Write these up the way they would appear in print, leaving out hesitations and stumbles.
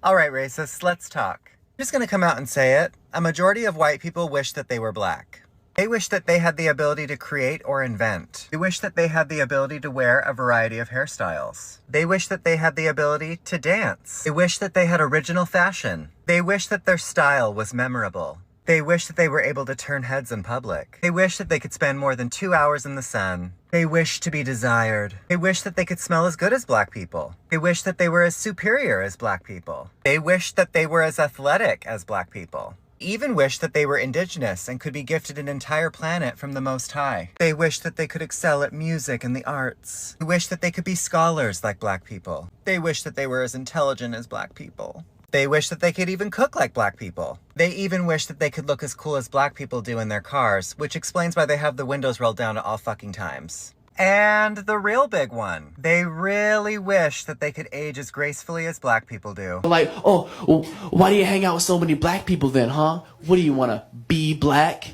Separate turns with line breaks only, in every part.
Alright, racists, let's talk. I'm just gonna come out and say it. A majority of white people wish that they were black. They wish that they had the ability to create or invent. They wish that they had the ability to wear a variety of hairstyles. They wish that they had the ability to dance. They wish that they had original fashion. They wish that their style was memorable. They wish that they were able to turn heads in public. They wish that they could spend more than 2 hours in the sun. They wish to be desired. They wish that they could smell as good as black people. They wish that they were as superior as black people. They wish that they were as athletic as black people. Even wish that they were indigenous and could be gifted an entire planet from the Most High. They wish that they could excel at music and the arts. They wish that they could be scholars like black people. They wish that they were as intelligent as black people. They wish that they could even cook like black people. They even wish that they could look as cool as black people do in their cars, which explains why they have the windows rolled down at all fucking times. And the real big one, they really wish that they could age as gracefully as black people do.
Like, oh, well, why do you hang out with so many black people then, huh? What do you want to be black?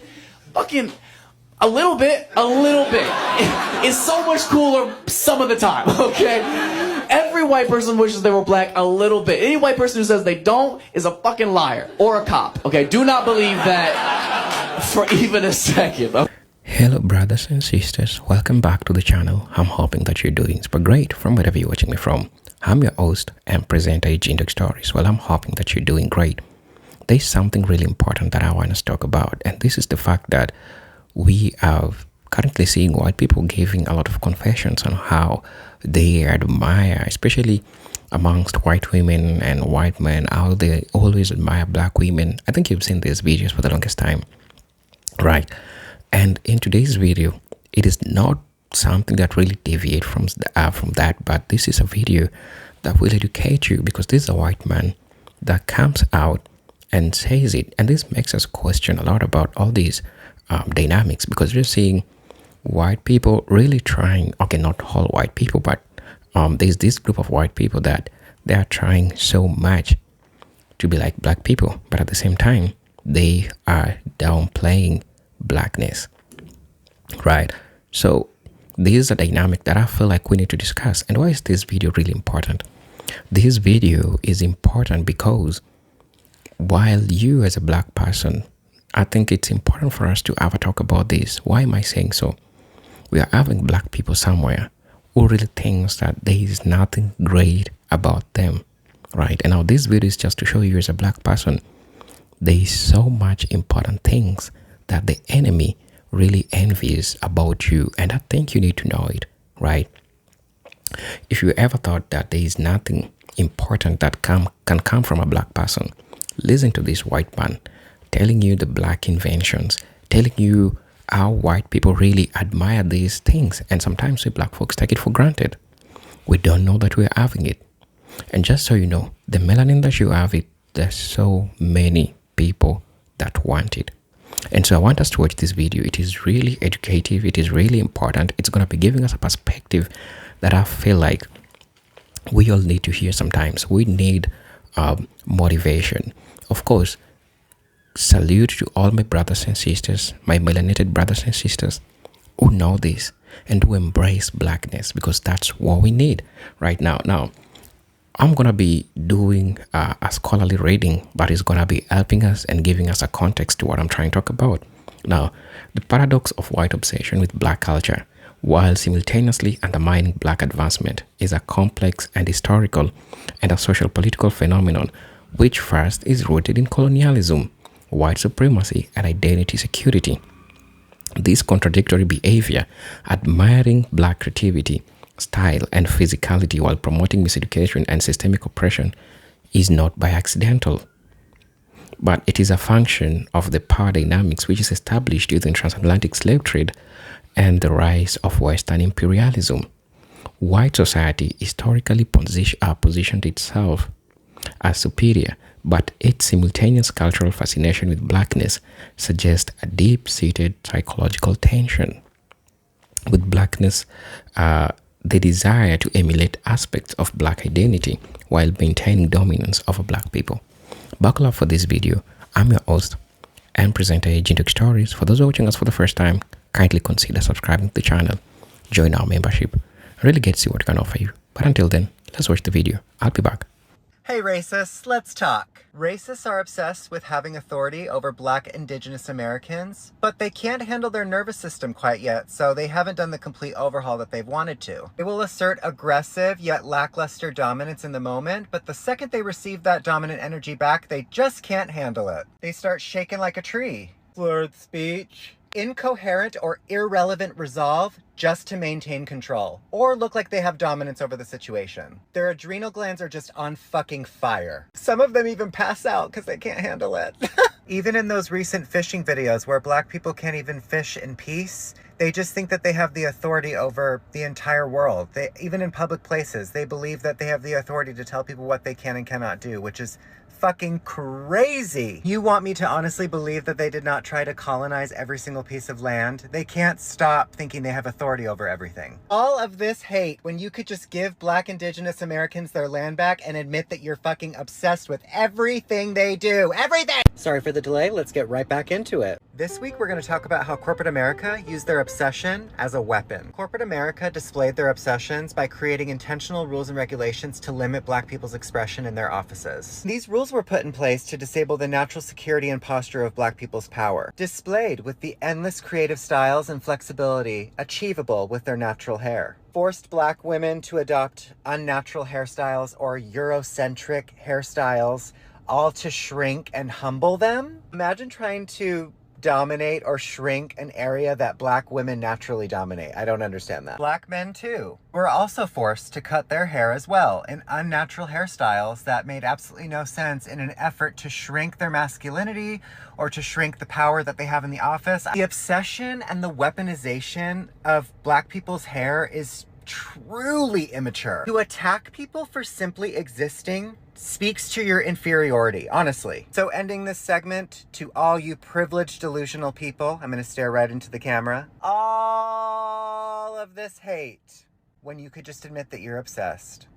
Fucking a little bit. It's so much cooler some of the time, okay? Every white person wishes they were black a little bit. Any white person who says they don't is a fucking liar or a cop, okay? Do not believe that for even a second. Okay?
Hello brothers and sisters, welcome back to the channel. I'm hoping that you're doing super great from wherever you're watching me from. I'm your host and presenter Agent Stories. Well, I'm hoping that you're doing great. There's something really important that I want to talk about, and this is the fact that we are currently seeing white people giving a lot of confessions on how they admire, especially amongst white women and white men, how they always admire black women. I think you've seen these videos for the longest time, right? And in today's video, it is not something that really deviates from that, but this is a video that will educate you, because this is a white man that comes out and says it. And this makes us question a lot about all these dynamics, because we're seeing white people really trying, okay, not all white people, but there's this group of white people that they are trying so much to be like black people, but at the same time, they are downplaying blackness, right? So this is a dynamic that I feel like we need to discuss. And why is this video really important? This video is important because while you as a black person, I think it's important for us to have a talk about this. Why am I saying so? We are having black people somewhere who really thinks that there is nothing great about them, right? And now this video is just to show you as a black person, there is so much important things that the enemy really envies about you, and I think you need to know it, right? If you ever thought that there is nothing important that can come from a black person, listen to this white man telling you the black inventions, telling you how white people really admire these things, and sometimes we black folks take it for granted. We don't know that we're having it. And just so you know, the melanin that you have, there's so many people that want it. And so I want us to watch this video. It is really educative. It is really important. It's going to be giving us a perspective that I feel like we all need to hear sometimes. We need motivation. Of course, salute to all my brothers and sisters, my melanated brothers and sisters who know this and who embrace blackness, because that's what we need right now. Now, I'm going to be doing a scholarly reading, but it's going to be helping us and giving us a context to what I'm trying to talk about. Now, the paradox of white obsession with black culture, while simultaneously undermining black advancement, is a complex and historical and a social political phenomenon, which first is rooted in colonialism, white supremacy, and identity security. This contradictory behavior, admiring black creativity, style, and physicality while promoting miseducation and systemic oppression, is not by accidental, but it is a function of the power dynamics which is established within transatlantic slave trade and the rise of Western imperialism. White society historically positioned itself as superior, but its simultaneous cultural fascination with blackness suggests a deep-seated psychological tension. With blackness, the desire to emulate aspects of black identity while maintaining dominance over black people. Buckle up for this video. I'm your host and presenter Agent Stories. For those who are watching us for the first time, kindly consider subscribing to the channel. Join our membership. Really get to see what we can offer you. But until then, let's watch the video. I'll be back.
Hey racists, let's talk. Racists are obsessed with having authority over Black Indigenous Americans, but they can't handle their nervous system quite yet, so they haven't done the complete overhaul that they've wanted to. They will assert aggressive yet lackluster dominance in the moment, but the second they receive that dominant energy back, they just can't handle it. They start shaking like a tree. Slurred speech. Incoherent or irrelevant resolve just to maintain control, or look like they have dominance over the situation. Their adrenal glands are just on fucking fire. Some of them even pass out because they can't handle it. Even in those recent fishing videos where Black people can't even fish in peace, they just think that they have the authority over the entire world. Even in public places, they believe that they have the authority to tell people what they can and cannot do, which is fucking crazy. You want me to honestly believe that they did not try to colonize every single piece of land? They can't stop thinking they have authority over everything. All of this hate when you could just give Black Indigenous Americans their land back and admit that you're fucking obsessed with everything they do. Everything! Sorry for the delay, let's get right back into it. This week we're going to talk about how corporate America used their obsession as a weapon. Corporate America displayed their obsessions by creating intentional rules and regulations to limit Black people's expression in their offices. These rules were put in place to disable the natural security and posture of Black people's power, displayed with the endless creative styles and flexibility achievable with their natural hair. Forced Black women to adopt unnatural hairstyles or Eurocentric hairstyles, all to shrink and humble them. Imagine trying to dominate or shrink an area that Black women naturally dominate. I don't understand that. Black men too were also forced to cut their hair as well in unnatural hairstyles that made absolutely no sense in an effort to shrink their masculinity or to shrink the power that they have in the office. The obsession and the weaponization of Black people's hair is truly immature. To attack people for simply existing speaks to your inferiority, honestly. So ending this segment, to all you privileged, delusional people, I'm gonna stare right into the camera. All of this hate when you could just admit that you're obsessed.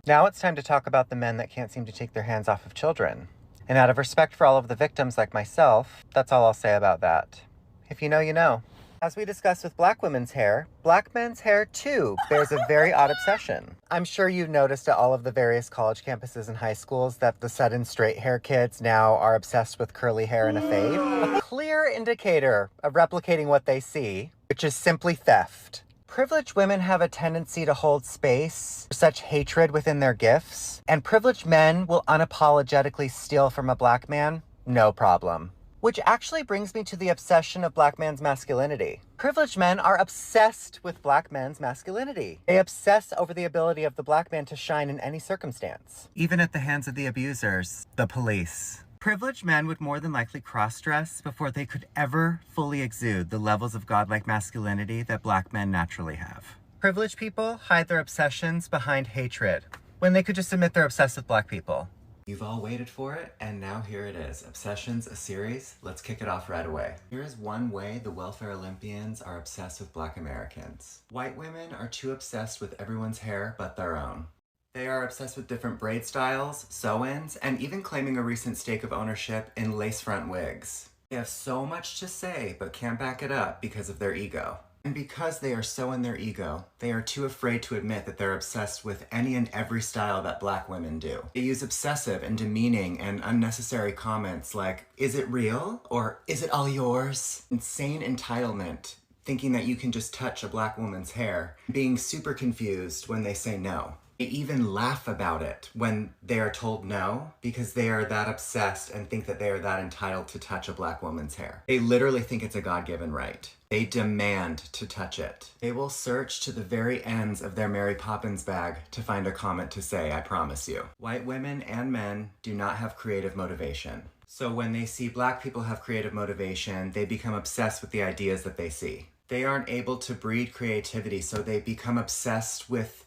Now it's time to talk about the men that can't seem to take their hands off of children. And out of respect for all of the victims like myself, that's all I'll say about that. If you know, you know. As we discussed with Black women's hair, Black men's hair too bears a very odd obsession. I'm sure you've noticed at all of the various college campuses and high schools that the sudden straight hair kids now are obsessed with curly hair and a fade. A clear indicator of replicating what they see, which is simply theft. Privileged women have a tendency to hold space for such hatred within their gifts, and privileged men will unapologetically steal from a Black man, no problem. Which actually brings me to the obsession of Black man's masculinity. Privileged men are obsessed with Black men's masculinity. They obsess over the ability of the Black man to shine in any circumstance. Even at the hands of the abusers, the police. Privileged men would more than likely cross-dress before they could ever fully exude the levels of godlike masculinity that Black men naturally have. Privileged people hide their obsessions behind hatred, when they could just admit they're obsessed with Black people. You've all waited for it, and now here it is. Obsessions, a series. Let's kick it off right away. Here is one way the welfare Olympians are obsessed with Black Americans. White women are too obsessed with everyone's hair but their own. They are obsessed with different braid styles, sew-ins, and even claiming a recent stake of ownership in lace front wigs. They have so much to say, but can't back it up because of their ego. And because they are so in their ego, they are too afraid to admit that they're obsessed with any and every style that Black women do. They use obsessive and demeaning and unnecessary comments like, "Is it real?" or "Is it all yours?" Insane entitlement, thinking that you can just touch a Black woman's hair, being super confused when they say no. They even laugh about it when they are told no because they are that obsessed and think that they are that entitled to touch a Black woman's hair. They literally think it's a God-given right. They demand to touch it. They will search to the very ends of their Mary Poppins bag to find a comment to say, "I promise you." White women and men do not have creative motivation. So when they see Black people have creative motivation, they become obsessed with the ideas that they see. They aren't able to breed creativity, so they become obsessed with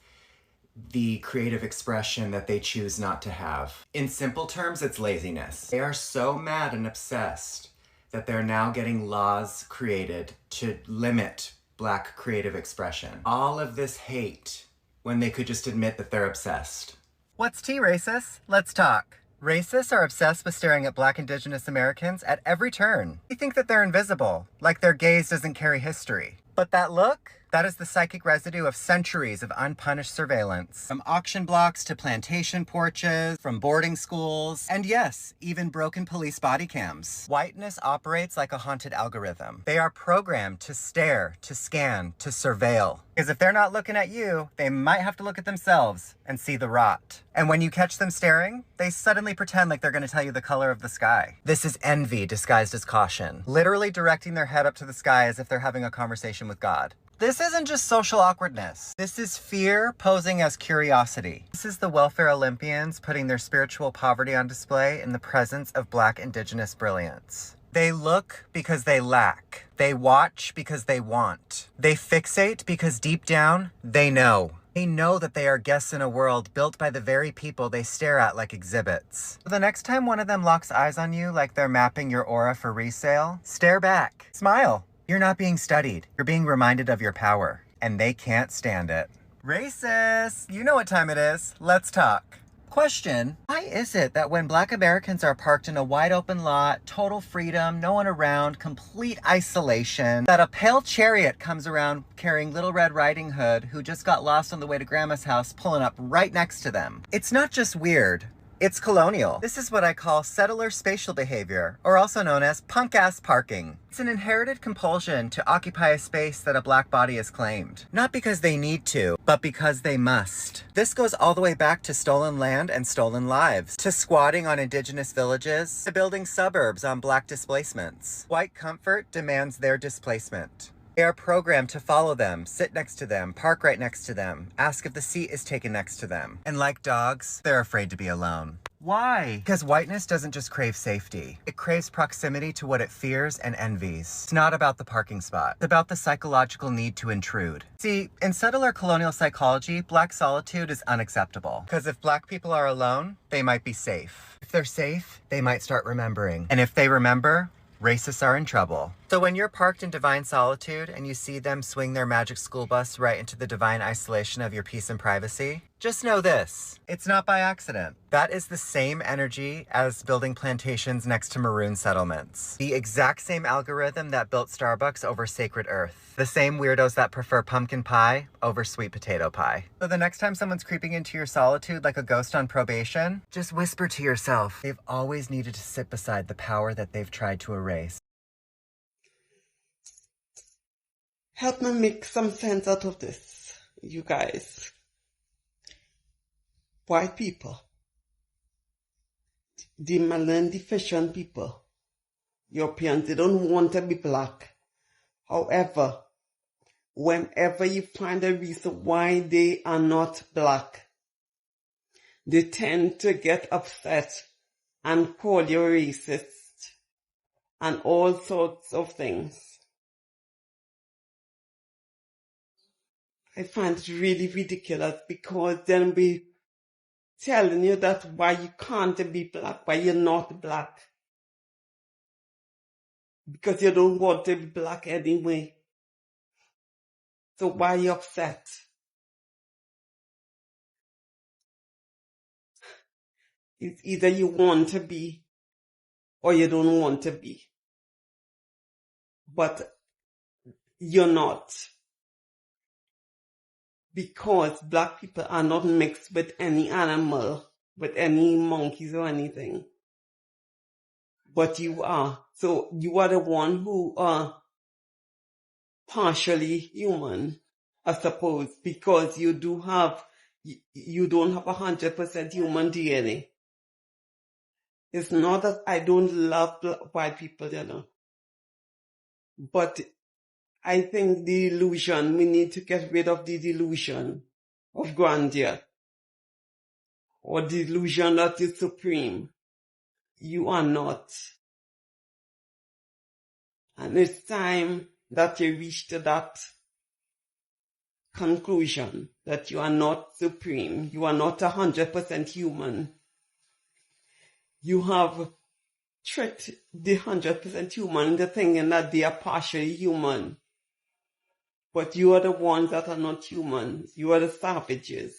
the creative expression that they choose not to have. In simple terms, it's laziness. They are so mad and obsessed that they're now getting laws created to limit Black creative expression. All of this hate when they could just admit that they're obsessed. What's tea, racists? Let's talk. Racists are obsessed with staring at Black Indigenous Americans at every turn. They think that they're invisible, like their gaze doesn't carry history. But that look? That is the psychic residue of centuries of unpunished surveillance. From auction blocks to plantation porches, from boarding schools, and yes, even broken police body cams. Whiteness operates like a haunted algorithm. They are programmed to stare, to scan, to surveil. Because if they're not looking at you, they might have to look at themselves and see the rot. And when you catch them staring, they suddenly pretend like they're going to tell you the color of the sky. This is envy disguised as caution, literally directing their head up to the sky as if they're having a conversation with God. This isn't just social awkwardness. This is fear posing as curiosity. This is the welfare Olympians putting their spiritual poverty on display in the presence of Black indigenous brilliance. They look because they lack. They watch because they want. They fixate because deep down, they know. They know that they are guests in a world built by the very people they stare at like exhibits. So the next time one of them locks eyes on you like they're mapping your aura for resale, stare back. Smile. You're not being studied. You're being reminded of your power. And they can't stand it. Racists! You know what time it is. Let's talk. Question: why is it that when Black Americans are parked in a wide open lot, total freedom, no one around, complete isolation, that a pale chariot comes around carrying Little Red Riding Hood, who just got lost on the way to Grandma's house, pulling up right next to them? It's not just weird. It's colonial. This is what I call settler spatial behavior, or also known as punk-ass parking. It's an inherited compulsion to occupy a space that a Black body has claimed. Not because they need to, but because they must. This goes all the way back to stolen land and stolen lives, to squatting on indigenous villages, to building suburbs on Black displacements. White comfort demands their displacement. They are programmed to follow them, sit next to them, park right next to them, ask if the seat is taken next to them. And like dogs, they're afraid to be alone. Why? Because whiteness doesn't just crave safety. It craves proximity to what it fears and envies. It's not about the parking spot. It's about the psychological need to intrude. See, in settler colonial psychology, Black solitude is unacceptable. Because if Black people are alone, they might be safe. If they're safe, they might start remembering. And if they remember, racists are in trouble. So when you're parked in divine solitude and you see them swing their magic school bus right into the divine isolation of your peace and privacy, just know this: it's not by accident. That is the same energy as building plantations next to maroon settlements. The exact same algorithm that built Starbucks over sacred earth. The same weirdos that prefer pumpkin pie over sweet potato pie. So the next time someone's creeping into your solitude like a ghost on probation, just whisper to yourself, they've always needed to sit beside the power that they've tried to erase.
Help me make some sense out of this, you guys. White people, the melanin deficient people, Europeans, they don't want to be Black. However, whenever you find a reason why they are not Black, they tend to get upset and call you racist and all sorts of things. I find it really ridiculous, because then we telling you that why you can't be Black, why you're not Black. Because you don't want to be Black anyway. So why are you upset? It's either you want to be or you don't want to be. But you're not. Because Black people are not mixed with any animal, with any monkeys or anything. But you are. So you are the one who are partially human, I suppose, because you don't have 100% human DNA. It's not that I don't love white people, but I think the illusion, we need to get rid of the delusion of grandeur, or the illusion that you're supreme. You are not. And it's time that you reach to that conclusion that you are not supreme. You are not 100% human. You have tricked the 100% human into thinking that they are partially human. But you are the ones that are not humans. You are the savages.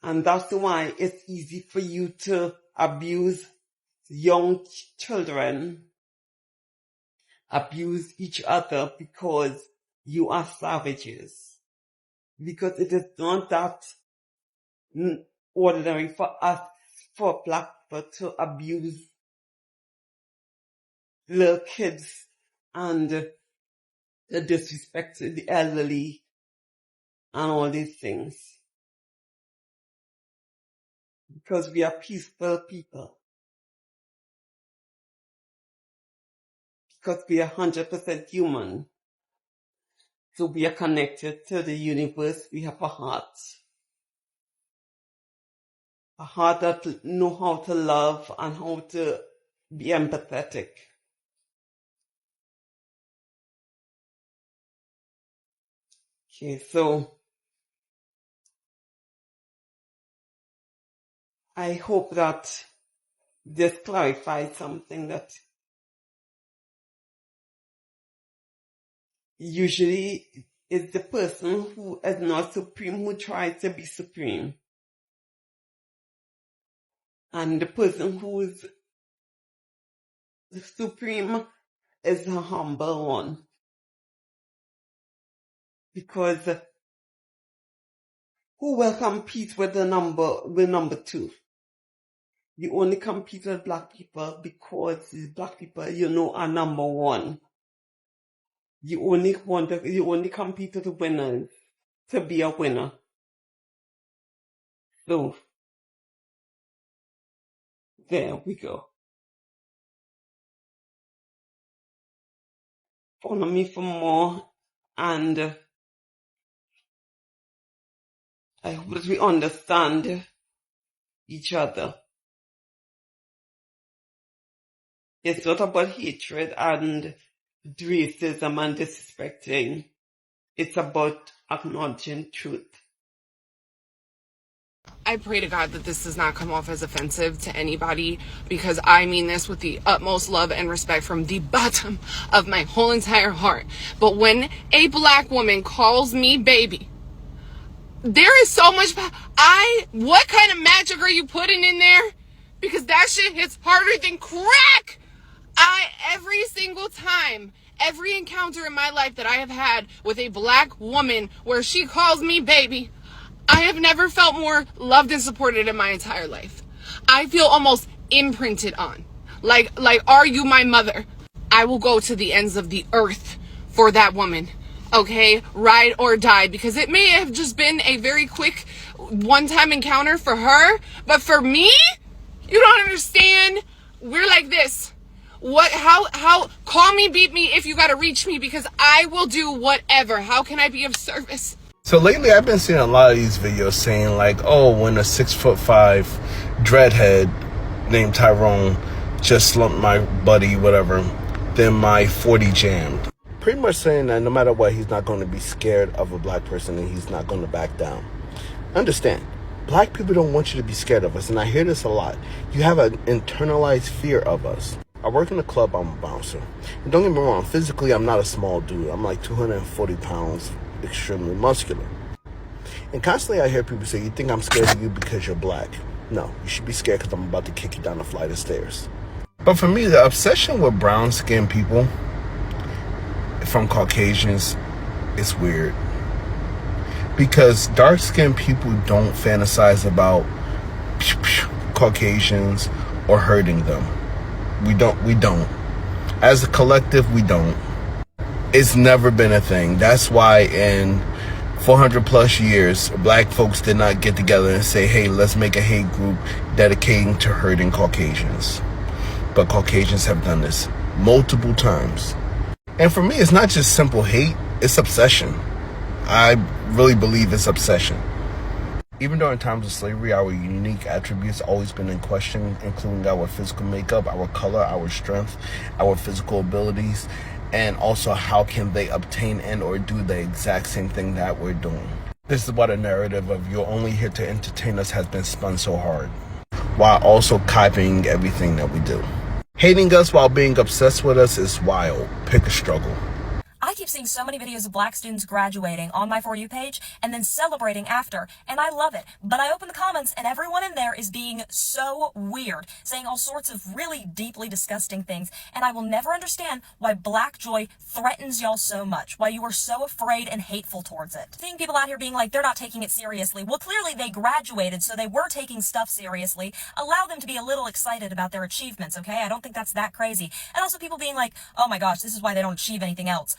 And that's why it's easy for you to abuse young children abuse each other because you are savages. Because it is not that ordinary for us, for black people to abuse little kids and disrespect the elderly and all these things. Because we are peaceful people. Because we are 100% human. So we are connected to the universe. We have a heart. A heart that knows how to love and how to be empathetic. Okay, so I hope that this clarifies something that usually is the person who is not supreme who tries to be supreme. And the person who is supreme is the humble one. Because who will compete with the number two? You only compete with black people because these black people, are number one. You only compete with the winners to be a winner. So, there we go. Follow me for more, and I hope that we understand each other. It's not about hatred and racism and disrespecting. It's about acknowledging truth.
I pray to God that this does not come off as offensive to anybody, because I mean this with the utmost love and respect from the bottom of my whole entire heart. But when a black woman calls me baby, there is so much, what kind of magic are you putting in there? Because that shit hits harder than crack. Every single time, every encounter in my life that I have had with a black woman where she calls me baby, I have never felt more loved and supported in my entire life. I feel almost imprinted on. Like, are you my mother? I will go to the ends of the earth for that woman. Okay? Ride or die. Because it may have just been a very quick one-time encounter for her. But for me, you don't understand. We're like this. How, call me, beat me if you gotta reach me, because I will do whatever. How can I be of service?
So lately I've been seeing a lot of these videos saying like, oh, when a 6'5" dreadhead named Tyrone just slumped my buddy, whatever, then my 40 jammed. Pretty much saying that no matter what, he's not going to be scared of a black person and he's not going to back down. Understand, black people don't want you to be scared of us, and I hear this a lot. You have an internalized fear of us. I work in a club, I'm a bouncer. And don't get me wrong, physically I'm not a small dude. I'm like 240 pounds, extremely muscular. And constantly I hear people say, you think I'm scared of you because you're black? No, you should be scared because I'm about to kick you down a flight of stairs. But for me, the obsession with brown-skinned people from Caucasians is weird. Because dark-skinned people don't fantasize about Caucasians or hurting them. We don't. As a collective, we don't. It's never been a thing. That's why in 400 plus years, black folks did not get together and say, hey, let's make a hate group dedicating to hurting Caucasians. But Caucasians have done this multiple times. And for me, it's not just simple hate, it's obsession. I really believe it's obsession. Even during times of slavery, our unique attributes always been in question, including our physical makeup, our color, our strength, our physical abilities, and also how can they obtain and or do the exact same thing that we're doing. This is why the narrative of you're only here to entertain us has been spun so hard, while also copying everything that we do. Hating us while being obsessed with us is wild. Pick a struggle.
I I keep seeing so many videos of black students graduating on my For You page and then celebrating after, and I love it. But I open the comments and everyone in there is being so weird, saying all sorts of really deeply disgusting things, and I will never understand why black joy threatens y'all so much, why you are so afraid and hateful towards it. Seeing people out here being like, they're not taking it seriously. Well, clearly they graduated, so they were taking stuff seriously. Allow them to be a little excited about their achievements, okay? I don't think that's that crazy. And also people being like, oh my gosh, this is why they don't achieve anything else.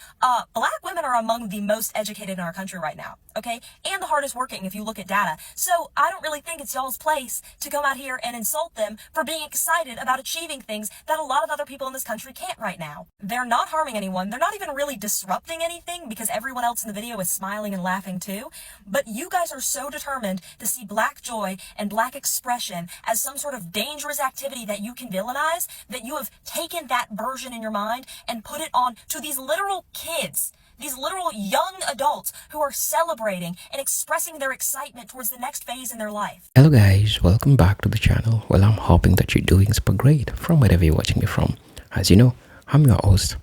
Black women are among the most educated in our country right now, okay? And the hardest working if you look at data. So I don't really think it's y'all's place to come out here and insult them for being excited about achieving things that a lot of other people in this country can't right now. They're not harming anyone. They're not even really disrupting anything because everyone else in the video is smiling and laughing too. But you guys are so determined to see black joy and black expression as some sort of dangerous activity that you can villainize, that you have taken that version in your mind and put it on to these literal kids, these literal young adults who are celebrating and expressing their excitement towards the next phase in their life.
Hello guys, welcome back to the channel. Well, I'm hoping that you're doing super great from wherever you're watching me from. As you know, I'm your host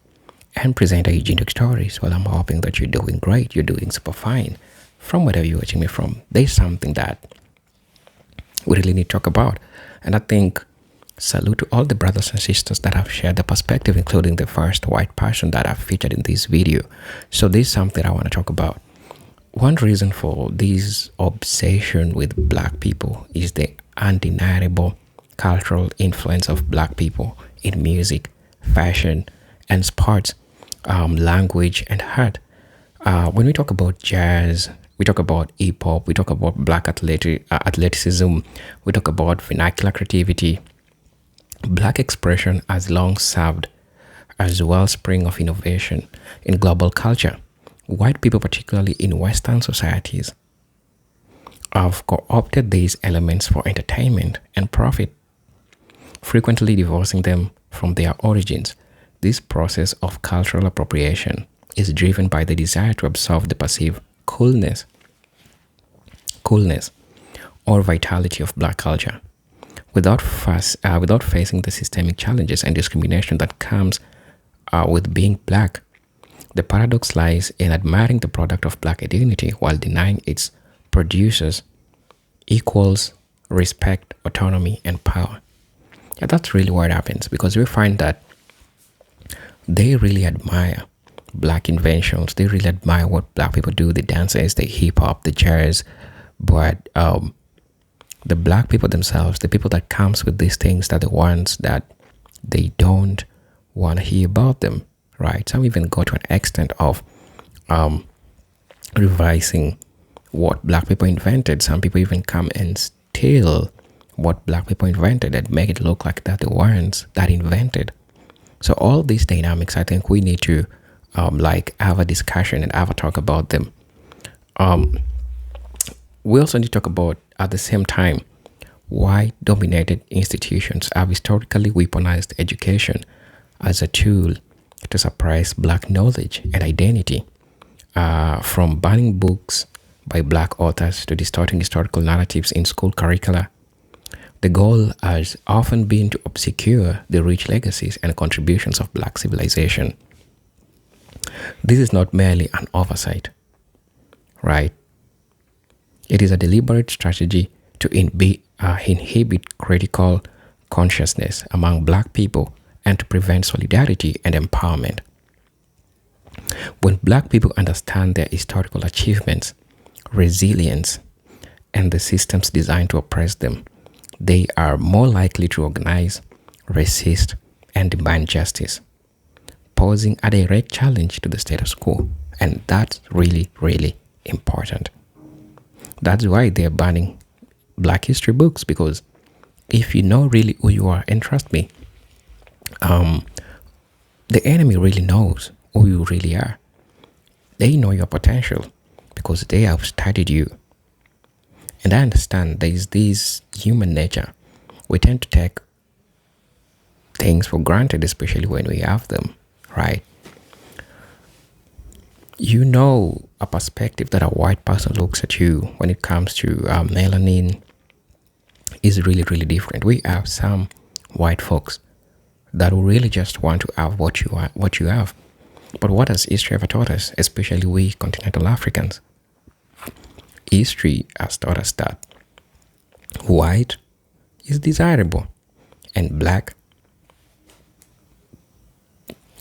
and presenter Eugene Stories. Well, I'm hoping that you're doing great, you're doing super fine from wherever you're watching me from. There's something that we really need to talk about, and I think salute to all the brothers and sisters that have shared their perspective, including the first white person that I've featured in this video. So this is something I want to talk about. One reason for this obsession with black people is the undeniable cultural influence of black people in music, fashion, and sports, language, and art. When we talk about jazz, we talk about hip-hop, we talk about black athleticism, we talk about vernacular creativity. Black expression has long served as a wellspring of innovation in global culture. White people, particularly in Western societies, have co-opted these elements for entertainment and profit, frequently divorcing them from their origins. This process of cultural appropriation is driven by the desire to absorb the perceived coolness or vitality of black culture, without facing the systemic challenges and discrimination that comes with being black. The paradox lies in admiring the product of black identity while denying its producers equals respect, autonomy, and power. Yeah, that's really what happens, because we find that they really admire black inventions. They really admire what black people do, the dances, the hip-hop, the jazz, but the black people themselves, the people that comes with these things, are the ones that they don't want to hear about them, right? Some even go to an extent of revising what black people invented. Some people even come and steal what black people invented and make it look like they're the ones that invented. So all these dynamics, I think we need to have a discussion and have a talk about them. We also need to talk about, at the same time, why dominated institutions have historically weaponized education as a tool to suppress black knowledge and identity, from banning books by black authors to distorting historical narratives in school curricula. The goal has often been to obscure the rich legacies and contributions of black civilization. This is not merely an oversight, right? It is a deliberate strategy to inhibit critical consciousness among black people and to prevent solidarity and empowerment. When black people understand their historical achievements, resilience, and the systems designed to oppress them, they are more likely to organize, resist, and demand justice, posing a direct challenge to the status quo. And that's really, really important. That's why they're banning black history books, because if you know really who you are, and trust me, the enemy really knows who you really are. They know your potential because they have studied you. And I understand there is this human nature. We tend to take things for granted, especially when we have them, right? You know, a perspective that a white person looks at you when it comes to melanin is really, really different. We have some white folks that will really just want to have what you have. But what has history ever taught us, especially we continental Africans? History has taught us that white is desirable and black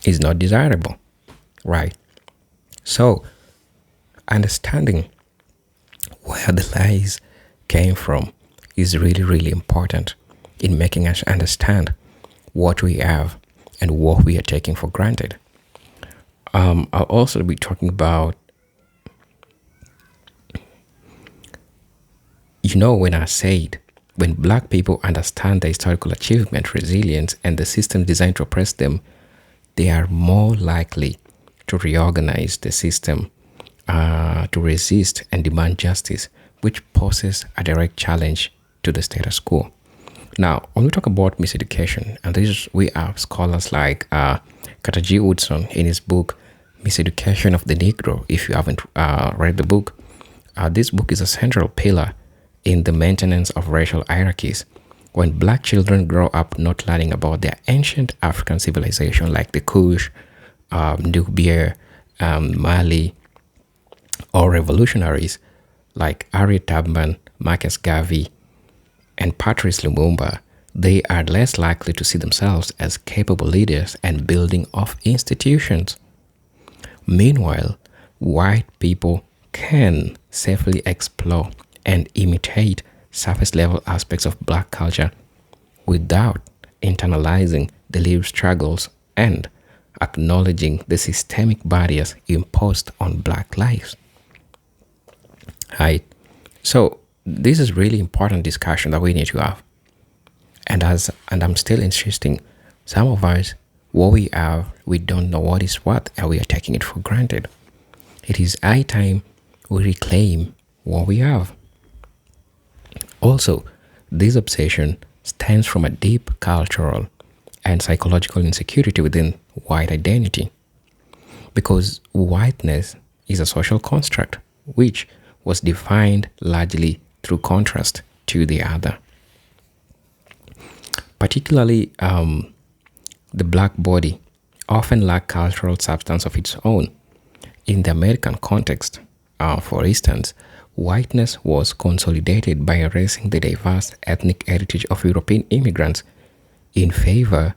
is not desirable, right? So, understanding where the lies came from is really, really important in making us understand what we have and what we are taking for granted. I'll also be talking about, when I said, when black people understand the historical achievement, resilience, and the system designed to oppress them, they are more likely to reorganize the system, to resist and demand justice, which poses a direct challenge to the status quo. Now, when we talk about miseducation, and we have scholars like Carter G. Woodson in his book, Miseducation of the Negro. If you haven't read the book, this book is a central pillar in the maintenance of racial hierarchies. When black children grow up not learning about their ancient African civilization like the Kush, Nubia, Mali, or revolutionaries like Harriet Tubman, Marcus Garvey, and Patrice Lumumba, they are less likely to see themselves as capable leaders and building of institutions. Meanwhile, white people can safely explore and imitate surface level aspects of black culture without internalizing the lived struggles and acknowledging the systemic barriers imposed on black lives. Right? So this is really important discussion that we need to have. And I'm still insisting, some of us, what we have, we don't know what is what, and we are taking it for granted. It is high time we reclaim what we have. Also, this obsession stems from a deep cultural and psychological insecurity within white identity, because whiteness is a social construct which was defined largely through contrast to the other. Particularly, the black body often lacked cultural substance of its own. In the American context, for instance, whiteness was consolidated by erasing the diverse ethnic heritage of European immigrants in favor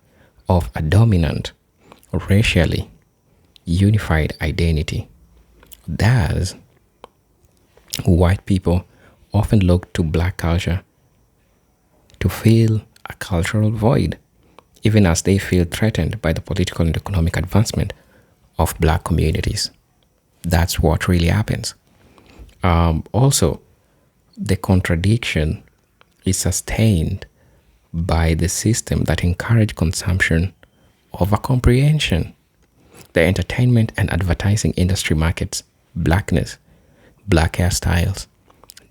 of a dominant, racially unified identity. Thus, white people often look to black culture to fill a cultural void, even as they feel threatened by the political and economic advancement of black communities. That's what really happens. Also, the contradiction is sustained by the system that encourage consumption over comprehension. The entertainment and advertising industry markets blackness, black hairstyles,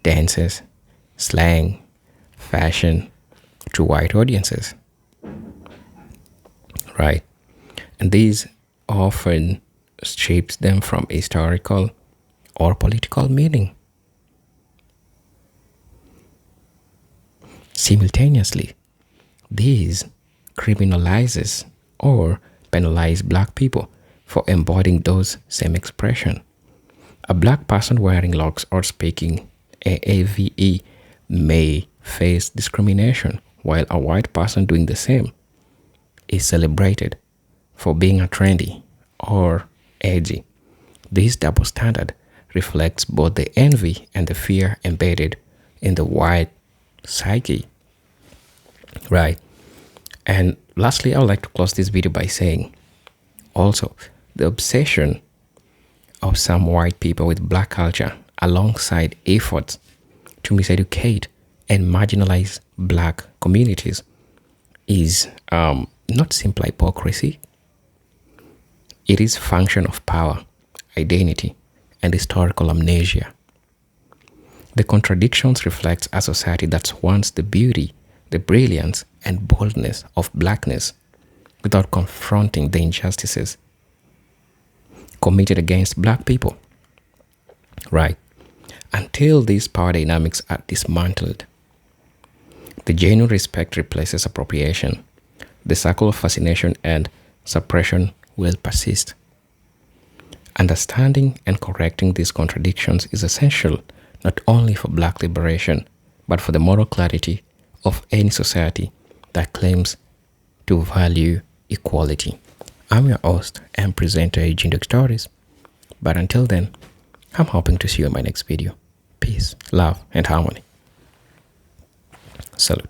dances, slang, fashion to white audiences. Right? And these often strips them from historical or political meaning. Simultaneously, these criminalizes or penalize black people for embodying those same expression. A black person wearing locks or speaking AAVE may face discrimination, while a white person doing the same is celebrated for being a trendy or edgy. This double standard reflects both the envy and the fear embedded in the white psyche. Right. And lastly, I would like to close this video by saying also the obsession of some white people with black culture alongside efforts to miseducate and marginalize black communities is not simple hypocrisy. It is function of power, identity, and historical amnesia. The contradictions reflect a society that wants the beauty, the brilliance, and boldness of blackness without confronting the injustices committed against black people. Right? Until these power dynamics are dismantled, the genuine respect replaces appropriation. The cycle of fascination and suppression will persist. Understanding and correcting these contradictions is essential not only for Black liberation, but for the moral clarity of any society that claims to value equality. I'm your host and presenter, Eugene Stories. But until then, I'm hoping to see you in my next video. Peace, love, and harmony. Salute.